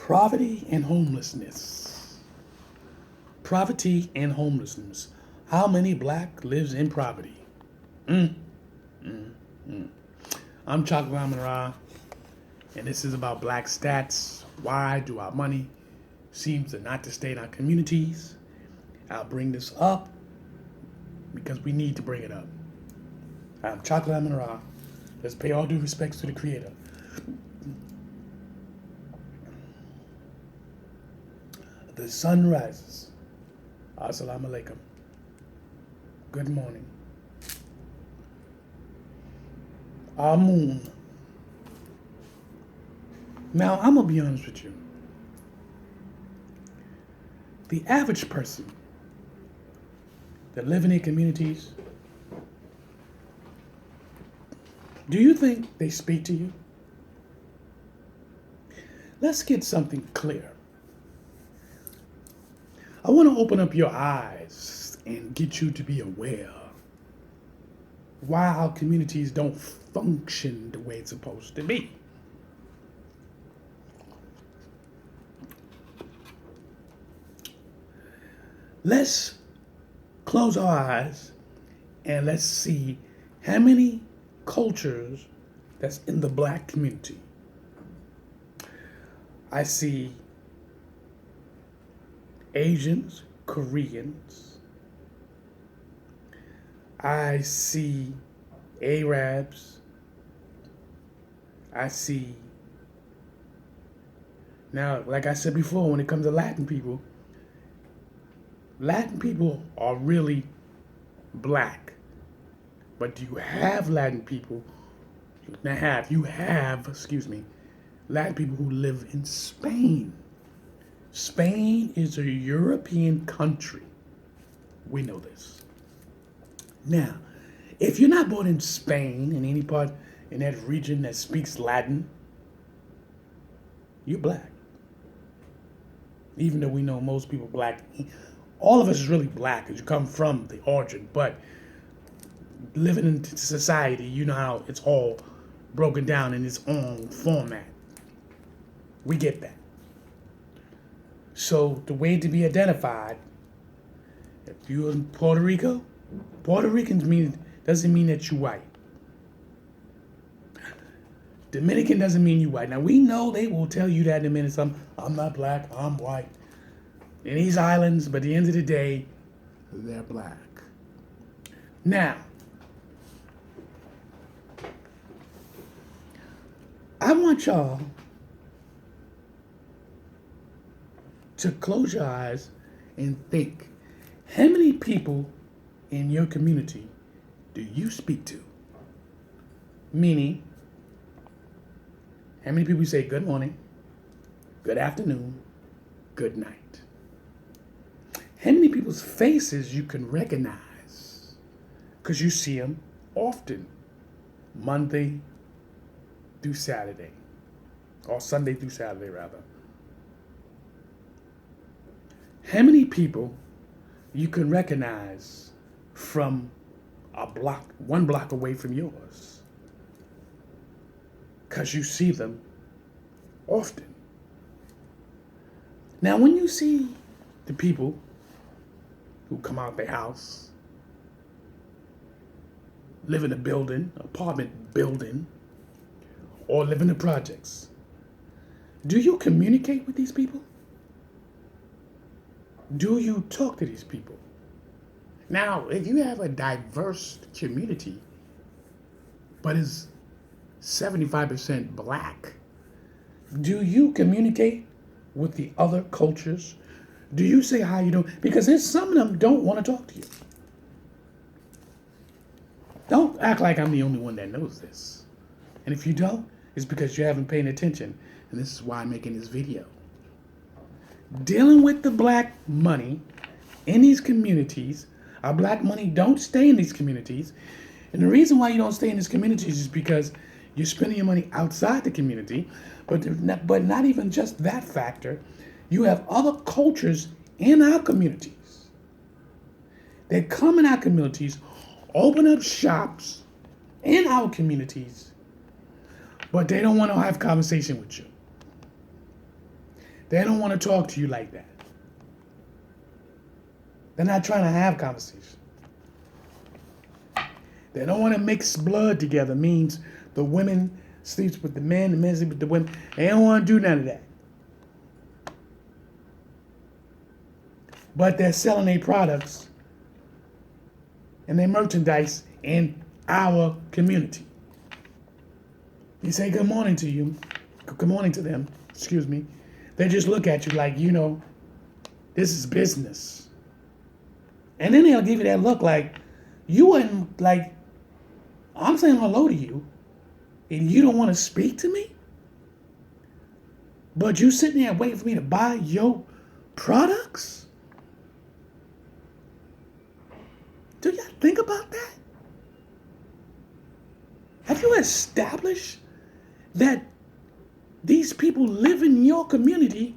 Poverty and homelessness. Poverty and homelessness. How many black lives in poverty? Mm, mm, mm. I'm Chocolate Amun Ra, and this is about black stats. Why do our money seems to not to stay in our communities? I'll bring this up because we need to bring it up. I'm Chocolate Amun Ra. Let's pay all due respects to the Creator. The sun rises. Assalamu alaikum. Good morning. Amun. Now, I'm going to be honest with you. The average person that live in their communities, do you think they speak to you? Let's get something clear. I want to open up your eyes and get you to be aware why our communities don't function the way it's supposed to be. Let's close our eyes and let's see how many cultures that's in the black community. I see Asians, Koreans. I see Arabs. I see, now, like I said before, when it comes to Latin people are really black. But you have Latin people, Latin people who live in Spain. Spain is a European country. We know this. Now, if you're not born in Spain, in any part in that region that speaks Latin, you're black. Even though we know most people black, all of us is really black because you come from the origin, but living in society, you know how it's all broken down in its own format. We get that. So the way to be identified, if you're in Puerto Rico, Puerto Ricans doesn't mean that you're white. Dominican doesn't mean you're white. Now we know they will tell you that in a minute. I'm not black, I'm white. In these islands, but at the end of the day, they're black. Now, I want y'all to close your eyes and think, how many people in your community do you speak to? Meaning, how many people you say good morning, good afternoon, good night? How many people's faces you can recognize? Because you see them often, Monday through Saturday, or Sunday through Saturday rather. How many people you can recognize from one block away from yours? Because you see them often. Now, when you see the people who come out their house, live in a building, apartment building, or live in the projects, do you communicate with these people? Do you talk to these people? Now, if you have a diverse community, but is 75% black, do you communicate with the other cultures? Do you say how you doing? Because there's some of them don't want to talk to you. Don't act like I'm the only one that knows this. And if you don't, it's because you haven't paid attention. And this is why I'm making this video. Dealing with the black money in these communities, our black money don't stay in these communities. And the reason why you don't stay in these communities is because you're spending your money outside the community, but not even just that factor. You have other cultures in our communities. They come in our communities, open up shops in our communities, but they don't want to have conversation with you. They don't want to talk to you like that. They're not trying to have conversation. They don't want to mix blood together. Means the women sleeps with the men, the men sleep with the women. They don't want to do none of that. But they're selling their products and their merchandise in our community. You say good morning to you, good morning to them, excuse me. They just look at you like, this is business. And then they'll give you that look like, you wouldn't, like, I'm saying hello to you, and you don't want to speak to me? But you sitting there waiting for me to buy your products? Do y'all think about that? Have you established that these people live in your community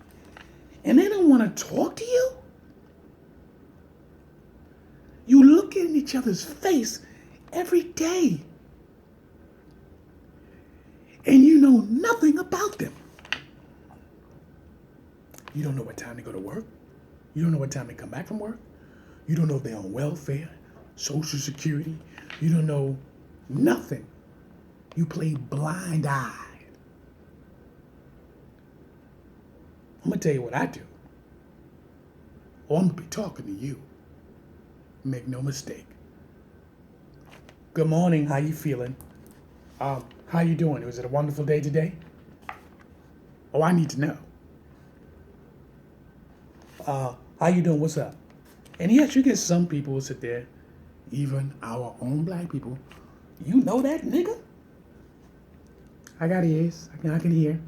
and they don't want to talk to you? You look in each other's face every day and you know nothing about them. You don't know what time they go to work. You don't know what time they come back from work. You don't know if they're on welfare, Social Security. You don't know nothing. You play blind-eyed. I'm going to tell you what I do. Or I'm going to be talking to you. Make no mistake. Good morning. How you feeling? How you doing? Was it a wonderful day today? Oh, I need to know. How you doing? What's up? And yes, you get some people who sit there, even our own black people. You know that nigga? I got ears. I can hear.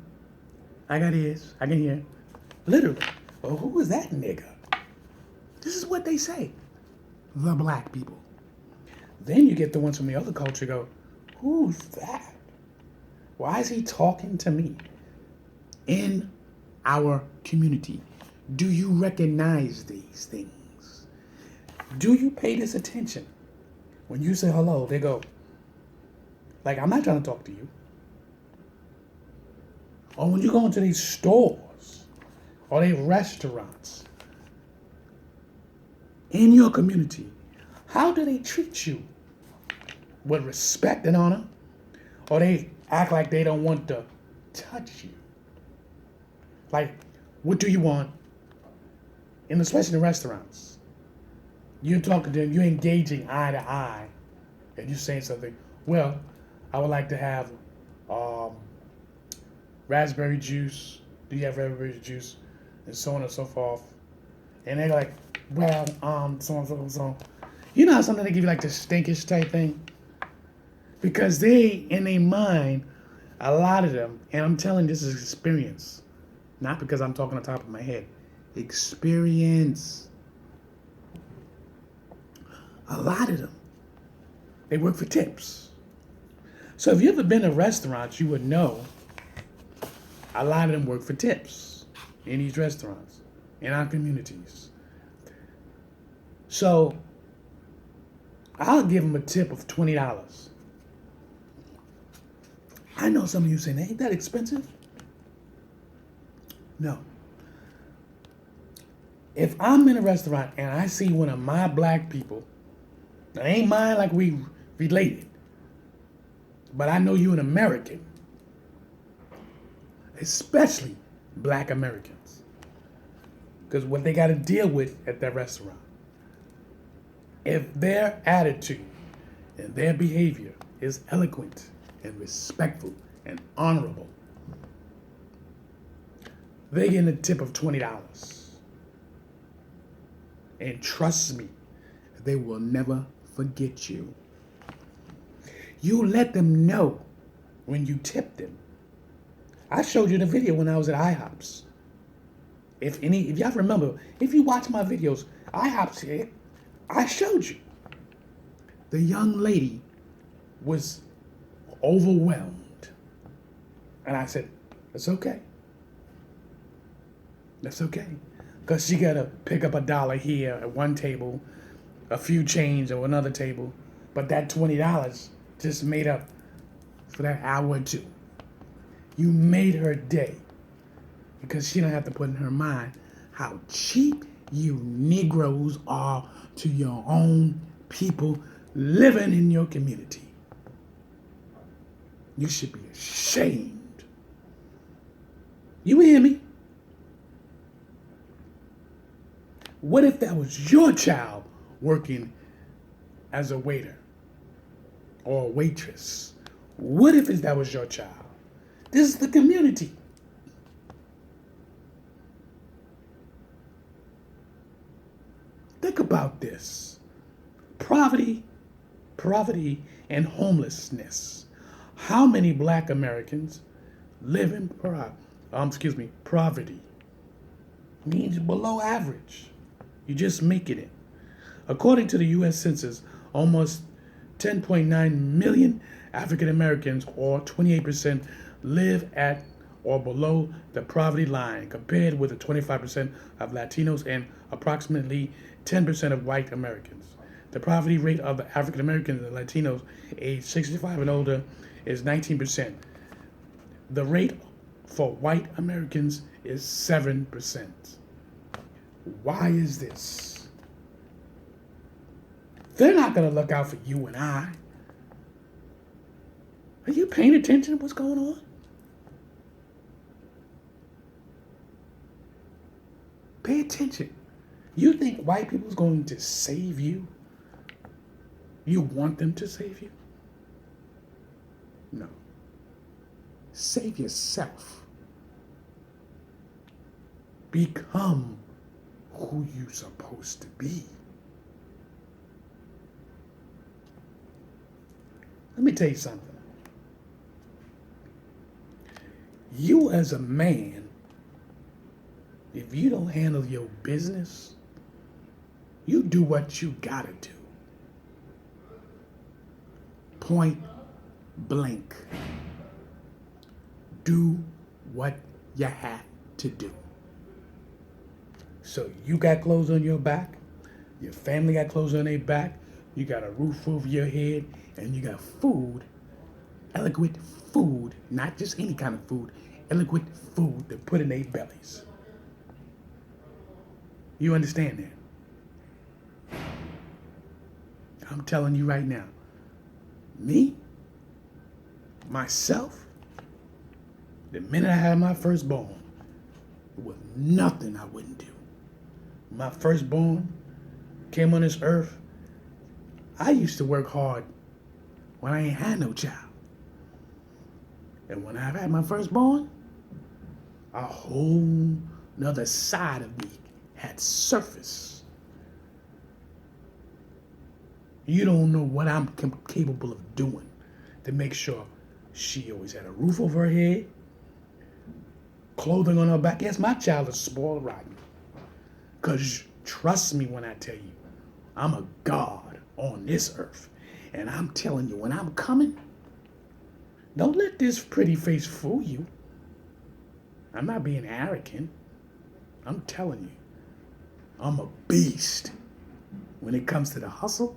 I got ears. I can hear. Literally. Well, who is that nigga? This is what they say. The black people. Then you get the ones from the other culture go, who's that? Why is he talking to me? In our community, do you recognize these things? Do you pay this attention? When you say hello, they go, like, I'm not trying to talk to you. Or when you go into these stores or these restaurants in your community, how do they treat you? With respect and honor? Or they act like they don't want to touch you? Like, what do you want? And especially in restaurants. You're talking to them, you're engaging eye to eye, and you're saying something. Well, I would like to have raspberry juice. Do you have raspberry juice? And so on and so forth. And they're like, well, so on and so on. You know how sometimes they give you like the stinkish type thing? Because they, in their mind, a lot of them, and I'm telling this is experience, not because I'm talking on top of my head, experience. A lot of them, they work for tips. So if you ever been to restaurants, you would know a lot of them work for tips in these restaurants, in our communities. So I'll give them a tip of $20. I know some of you saying, ain't that expensive? No. If I'm in a restaurant and I see one of my black people, that ain't mine like we related, but I know you an American, especially black Americans, because what they got to deal with at that restaurant, if their attitude and their behavior is eloquent and respectful and honorable, they get a tip of $20. And trust me, they will never forget you. You let them know when you tip them. I showed you the video when I was at IHOPs. If y'all remember, if you watch my videos, IHOPs here, I showed you. The young lady was overwhelmed. And I said, it's okay. That's okay. Because she got to pick up $1 here at one table, a few change at another table. But that $20 just made up for that hour or two. You made her day. because she don't have to put in her mind how cheap you Negroes are to your own people living in your community. You should be ashamed. You hear me? What if that was your child working as a waiter or a waitress? What if that was your child? This is the community. Think about this. Poverty and homelessness. How many black Americans live in poverty? Means below average. You just making it. According to the U.S. Census, almost 10.9 million African Americans, or 28%, live at or below the poverty line, compared with the 25% of Latinos and approximately 10% of white Americans. The poverty rate of the African Americans and Latinos aged 65 and older is 19%. The rate for white Americans is 7%. Why is this? They're not going to look out for you and I. Are you paying attention to what's going on? Pay attention. You think white people's going to save you? You want them to save you? No. Save yourself. Become who you're supposed to be. Let me tell you something. You as a man, if you don't handle your business, you do what you gotta do. Point blank. Do what you have to do. So you got clothes on your back, your family got clothes on their back, you got a roof over your head, and you got food, eloquent food, not just any kind of food, eloquent food to put in their bellies. You understand that? I'm telling you right now, me, myself, the minute I had my firstborn, there was nothing I wouldn't do. My firstborn came on this earth. I used to work hard when I ain't had no child. And when I've had my firstborn, a whole nother side of me had surfaced. You don't know what I'm capable of doing to make sure she always had a roof over her head, clothing on her back. Yes, my child is spoiled rotten. Because trust me when I tell you, I'm a God on this earth. And I'm telling you, when I'm coming, don't let this pretty face fool you. I'm not being arrogant. I'm telling you, I'm a beast. When it comes to the hustle,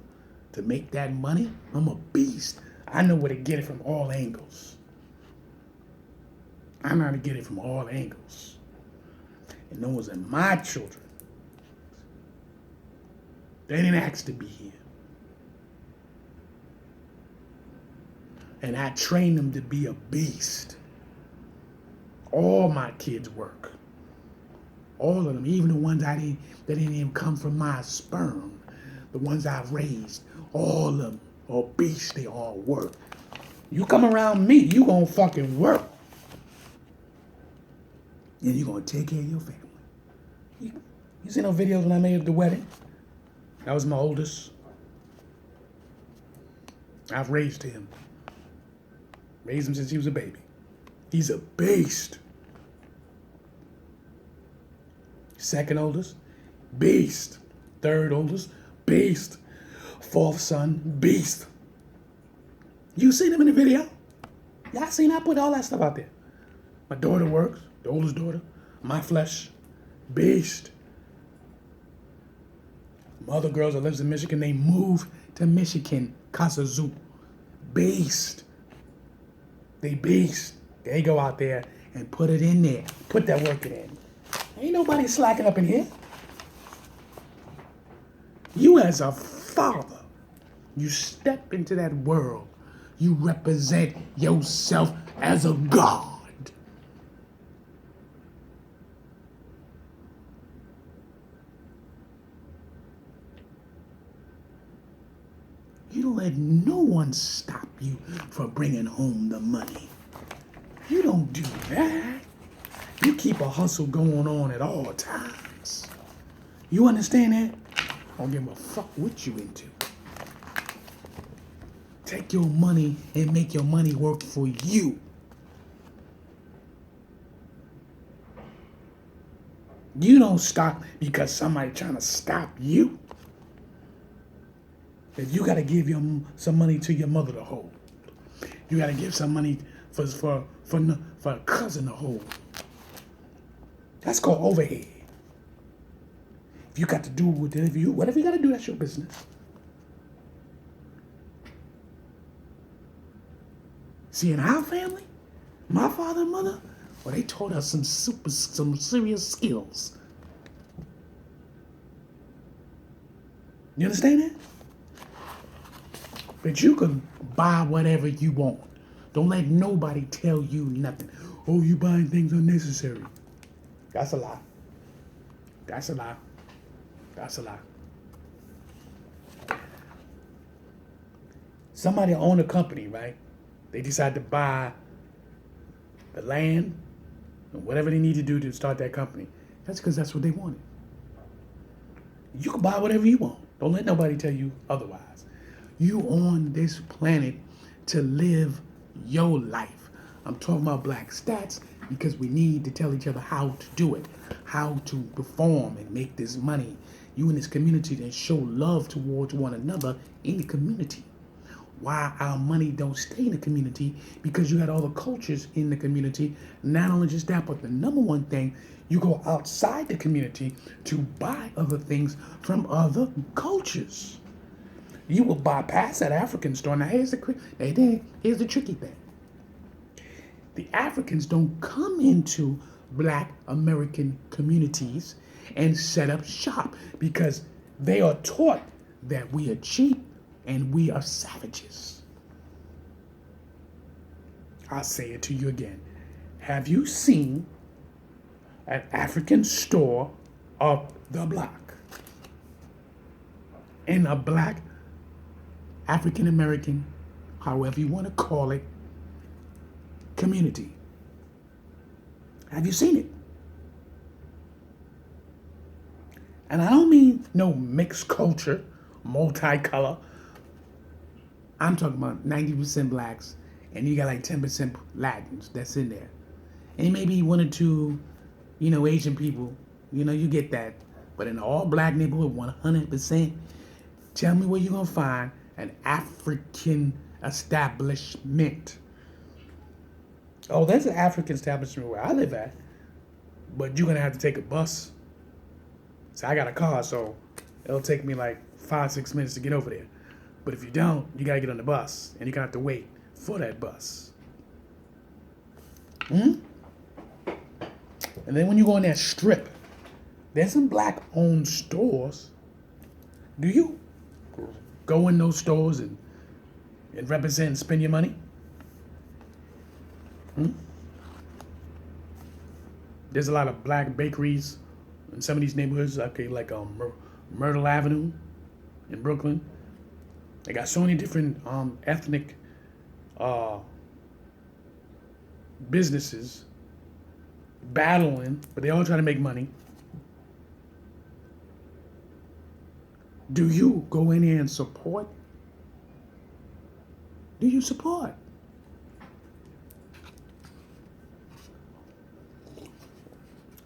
to make that money, I'm a beast. I know where to get it from all angles. I know how to get it from all angles. And those are my children. They didn't ask to be here. And I trained them to be a beast. All my kids work. All of them, even the ones that didn't even come from my sperm. The ones I raised, all of them are beasts. They all work. You come around me, you gonna fucking work. And you gonna take care of your family. You seen those videos when I made the wedding? That was my oldest. I've raised him. Raised him since he was a baby. He's a beast. Second oldest, beast. Third oldest, beast. Fourth son, beast. You seen him in the video? Y'all seen I put all that stuff out there. My daughter works, the oldest daughter. My flesh, beast. My other girls that lives in Michigan, they moved to Michigan, Casa Zoo. Beast. They beast. They go out there and put it in there. Put that work in. Ain't nobody slacking up in here. You as a father, you step into that world. You represent yourself as a God. You don't let no one stop you from bringing home the money. You don't do that. You keep a hustle going on at all times. You understand that? I don't give a fuck what you into. Take your money and make your money work for you. You don't stop because somebody trying to stop you. If you got to give some money to your mother to hold. You got to give some money for a cousin to hold. That's called overhead. If you got to do whatever you got to do, that's your business. See, in our family, my father and mother, well, they taught us some serious skills. You understand that? But you can buy whatever you want. Don't let nobody tell you nothing. Oh, you buying things unnecessary. That's a lie. That's a lie. That's a lie. Somebody own a company, right? They decide to buy the land and whatever they need to do to start that company. That's because that's what they wanted. You can buy whatever you want. Don't let nobody tell you otherwise. You on this planet to live your life. I'm talking about Black Stats because we need to tell each other how to do it, how to perform and make this money. You in this community and show love towards one another in the community. Why our money don't stay in the community? Because you got all the cultures in the community. Not only just that, but the number one thing, you go outside the community to buy other things from other cultures. You will bypass that African store. Now here's the tricky thing. The Africans don't come into Black American communities and set up shop because they are taught that we are cheap and we are savages. I'll say it to you again. Have you seen an African store up the block? In a Black African American, however you want to call it, community. Have you seen it? And I don't mean no mixed culture, multicolor. I'm talking about 90% blacks, and you got like 10% Latins that's in there. And maybe one or two, Asian people, you get that. But in an all black neighborhood, 100%, tell me where you're going to find an African establishment. Oh, there's an African establishment where I live at, but you're going to have to take a bus. So I got a car, so it'll take me like 5-6 minutes to get over there. But if you don't, you got to get on the bus, and you're going to have to wait for that bus. And then when you go in that strip, there's some Black-owned stores. Do you go in those stores and represent and spend your money? There's a lot of Black bakeries in some of these neighborhoods, like Myrtle Avenue in Brooklyn. They got so many different ethnic businesses battling, but they all try to make money. Do you go in here and support? Do you support?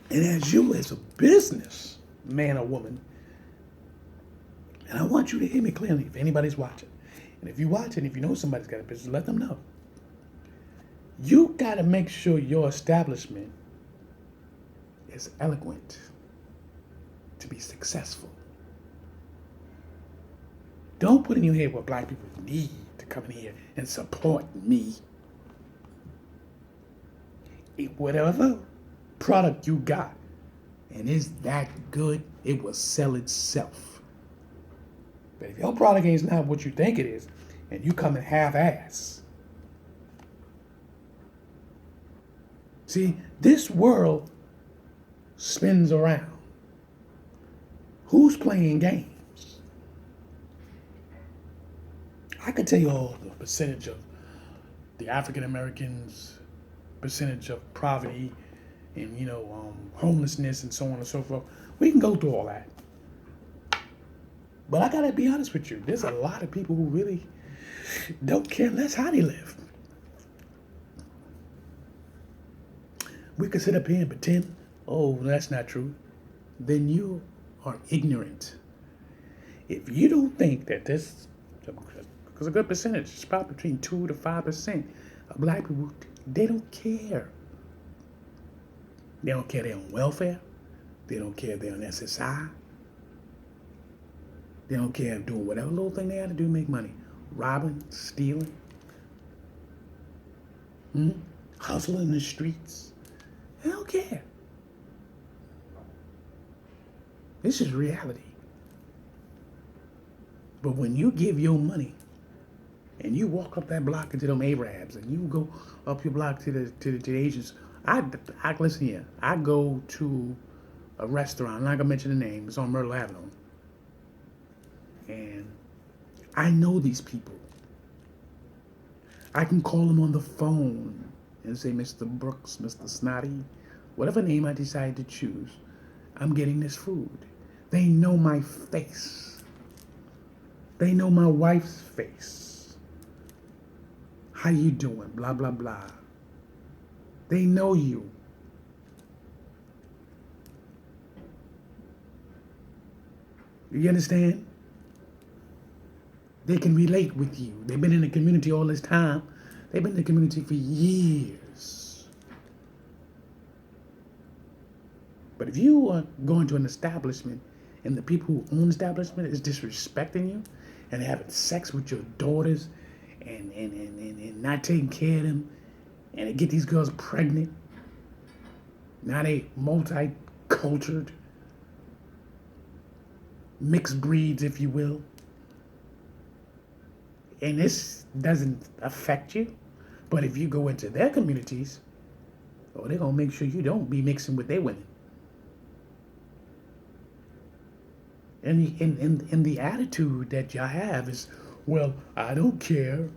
And as you, as a business man or woman, and I want you to hear me clearly if anybody's watching. And if you're watching, if you know somebody's got a business, let them know. You got to make sure your establishment is eloquent to be successful. Don't put in your head what Black people need to come in here and support me. whatever product you got, and it's that good, it will sell itself. But if your product is not what you think it is, and you come in half-ass, see, this world spins around. Who's playing games? I could tell you all the percentage of the African Americans, percentage of poverty, and homelessness, and so on and so forth. We can go through all that. But I gotta be honest with you, there's a lot of people who really don't care less how they live. We could sit up here and pretend, oh, that's not true. Then you are ignorant. If you don't think that this, because a good percentage, it's probably between 2 to 5% of black people, they don't care. They don't care they're on welfare. They don't care they're on SSI. They don't care doing whatever little thing they have to do to make money. Robbing, stealing, hustling in the streets. They don't care. This is reality. But when you give your money and you walk up that block into them Arabs and you go up your block to the Asians, I listen here. I go to a restaurant, I'm not gonna mention the name, it's on Myrtle Avenue. And I know these people. I can call them on the phone and say, Mr. Brooks, Mr. Snotty, whatever name I decide to choose, I'm getting this food. They know my face. They know my wife's face. How you doing? Blah, blah, blah. They know you. You understand? They can relate with you. They've been in the community all this time. They've been in the community for years. But if you are going to an establishment and the people who own the establishment is disrespecting you and having sex with your daughters and not taking care of them and they get these girls pregnant, now they multi-cultured, mixed breeds, if you will, and this doesn't affect you, but if you go into their communities, they're going to make sure you don't be mixing with their women. And the attitude that y'all have is, well, I don't care.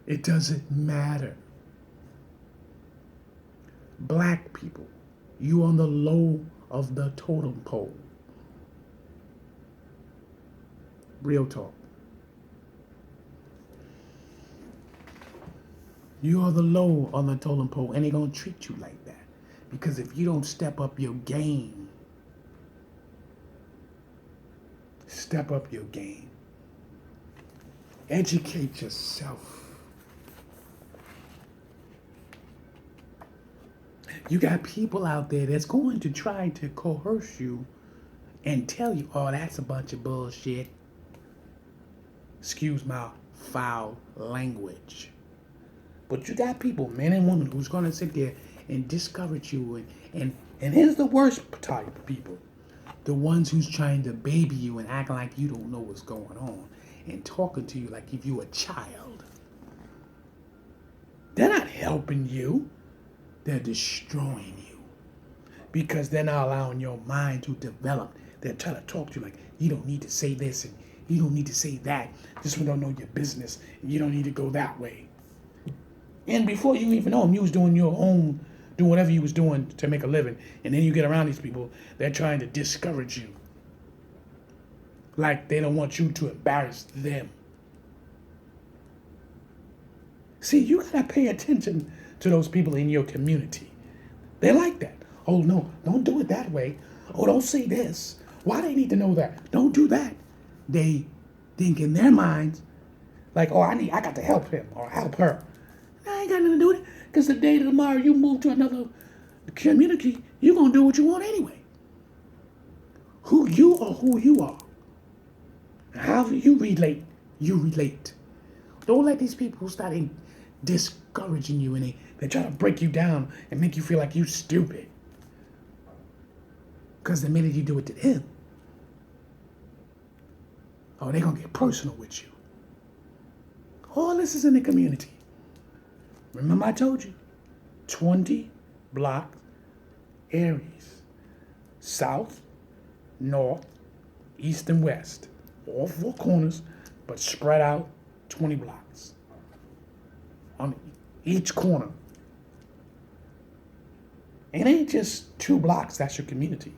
It doesn't matter. Black people, you on the low of the totem pole. Real talk. You are the low on the totem pole, and they're going to treat you like that. Because if you don't step up your game, educate yourself. You got people out there that's going to try to coerce you and tell you, oh, that's a bunch of bullshit. Excuse my foul language. But you got people, men and women, who's going to sit there and discourage you. And here's the worst type of people. The ones who's trying to baby you and act like you don't know what's going on. And talking to you like if you a child. They're not helping you. They're destroying you. Because they're not allowing your mind to develop. They're trying to talk to you like, you don't need to say this and you don't need to say that. This one don't know your business. You don't need to go that way. And before you even know them, you was doing whatever you was doing to make a living. And then you get around these people, they're trying to discourage you. Like they don't want you to embarrass them. See, you gotta pay attention to those people in your community. They're like that. Oh no, don't do it that way. Oh, don't say this. Why they need to know that? Don't do that. They think in their minds, like, oh, I got to help him or help her. I ain't got nothing to do with it. Because the day tomorrow you move to another community, you're going to do what you want anyway. Who you are. How you relate. Don't let these people start discouraging you and They try to break you down and make you feel like you stupid. Because the minute you do it to them, oh, they're going to get personal with you. All this is in the community. Remember I told you, 20 block areas. South, north, east, and west. All four corners, but spread out 20 blocks. On each corner. It ain't just 2 blocks, that's your community.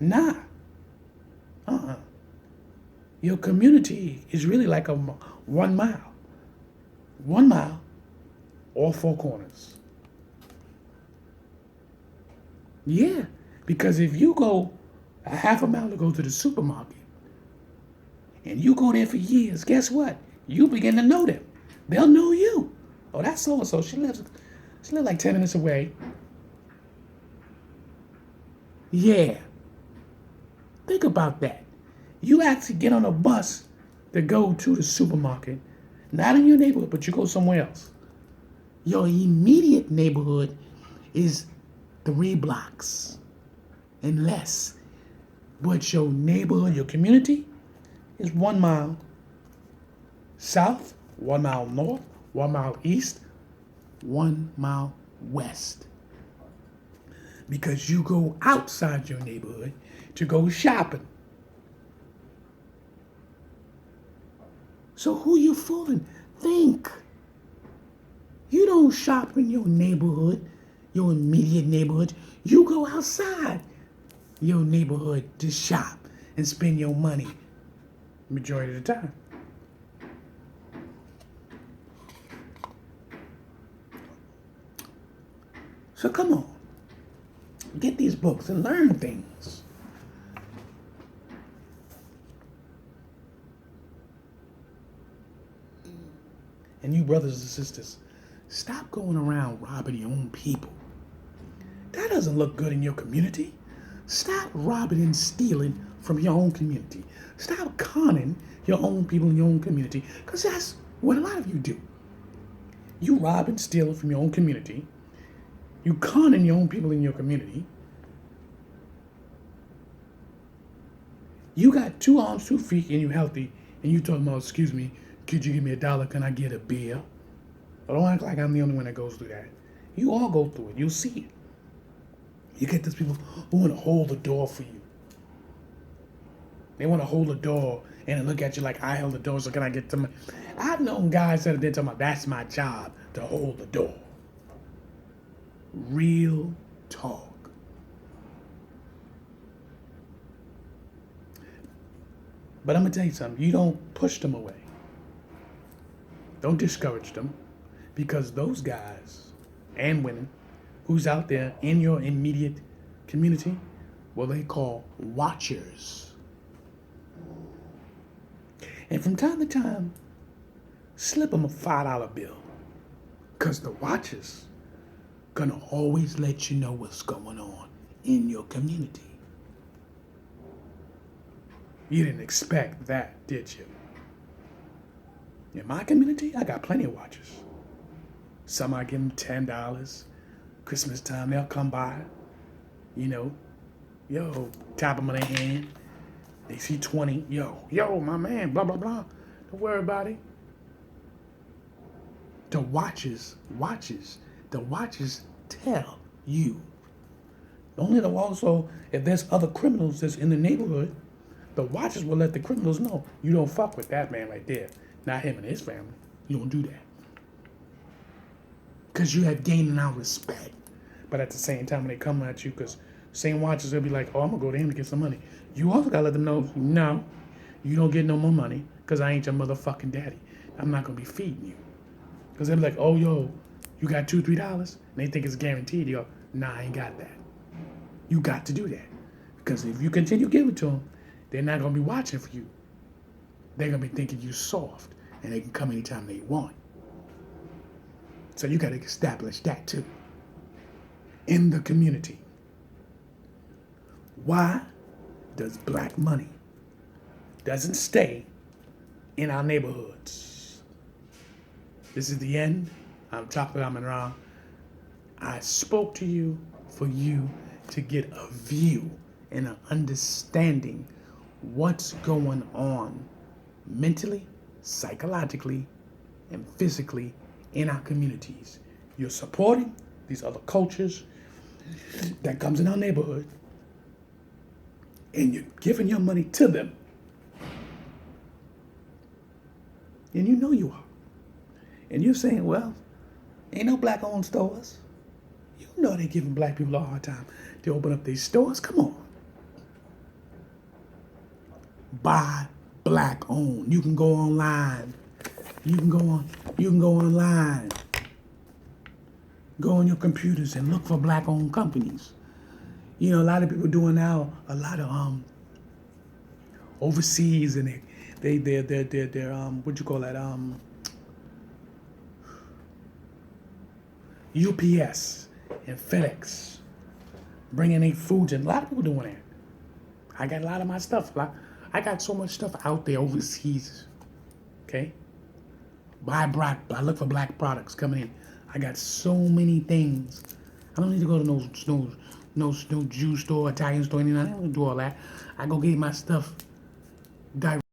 Nah. Your community is really like a 1 mile. 1 mile, all four corners. Yeah, because if you go a half a mile to go to the supermarket, and you go there for years, guess what? You begin to know them. They'll know you. Oh, that's so-and-so. She lives like 10 minutes away. Yeah. Think about that. You actually get on a bus to go to the supermarket, not in your neighborhood, but you go somewhere else. Your immediate neighborhood is 3 blocks and less. But your neighborhood, your community, is 1 mile south, 1 mile north, 1 mile east, 1 mile west. Because you go outside your neighborhood to go shopping. So who you fooling? Think. You don't shop in your neighborhood, your immediate neighborhood. You go outside your neighborhood to shop and spend your money majority of the time. So come on. Get these books and learn things. And you brothers and sisters, stop going around robbing your own people. That doesn't look good in your community. Stop robbing and stealing from your own community. Stop conning your own people in your own community, because that's what a lot of you do. You rob and steal from your own community. You conning your own people in your community. You got 2 arms, 2 feet, and you healthy, and you talking about, excuse me, could you give me $1? Can I get a beer? But don't act like I'm the only one that goes through that. You all go through it. You'll see it. You get those people who want to hold the door for you. They want to hold the door and look at you like, I held the door, so can I get some? I've known guys that have been talking about, that's my job, to hold the door. Real talk. But I'm going to tell you something. You don't push them away. Don't discourage them, because those guys and women who's out there in your immediate community, well, they call watchers. And from time to time, slip them a $5 bill, because the watchers gonna always let you know what's going on in your community. You didn't expect that, did you? In my community, I got plenty of watchers. Some I give them $10. Christmas time, they'll come by. You know, yo, tap them on their hand. They see 20. Yo, my man, blah, blah, blah. Don't worry about it. The watchers tell you. Only the also, if there's other criminals that's in the neighborhood, the watchers will let the criminals know, you don't fuck with that man right there. Not him and his family. You don't do that. Because you have gained our respect. But at the same time, when they come at you, because same watchers, they'll be like, oh, I'm going to go to him to get some money. You also got to let them know, no, you don't get no more money, because I ain't your motherfucking daddy. I'm not going to be feeding you. Because they'll be like, oh, yo, you got $2, $3? And they think it's guaranteed. You go, nah, I ain't got that. You got to do that. Because if you continue giving to them, they're not going to be watching for you. They're going to be thinking you soft, and they can come anytime they want. So you got to establish that too in the community. Why does black money doesn't stay in our neighborhoods? This is the end. I'm Chocolate Amun Ra. I spoke to you for you to get a view and an understanding what's going on mentally, psychologically, and physically in our communities. You're supporting these other cultures that comes in our neighborhood, and you're giving your money to them. And you know you are. And you're saying, well, ain't no black-owned stores. You know they're giving black people a hard time to open up these stores. Come on. Buy black-owned. You can go online. You can go online. Go on your computers and look for black-owned companies. You know, a lot of people doing now a lot of overseas, and they're what you call that, UPS and FedEx, bringing their foods in. A lot of people doing that. I got a lot of my stuff. I got so much stuff out there overseas. Okay, I look for black products coming in. I got so many things. I don't need to go to no Jew store, Italian store, anything. I don't do all that. I go get my stuff direct.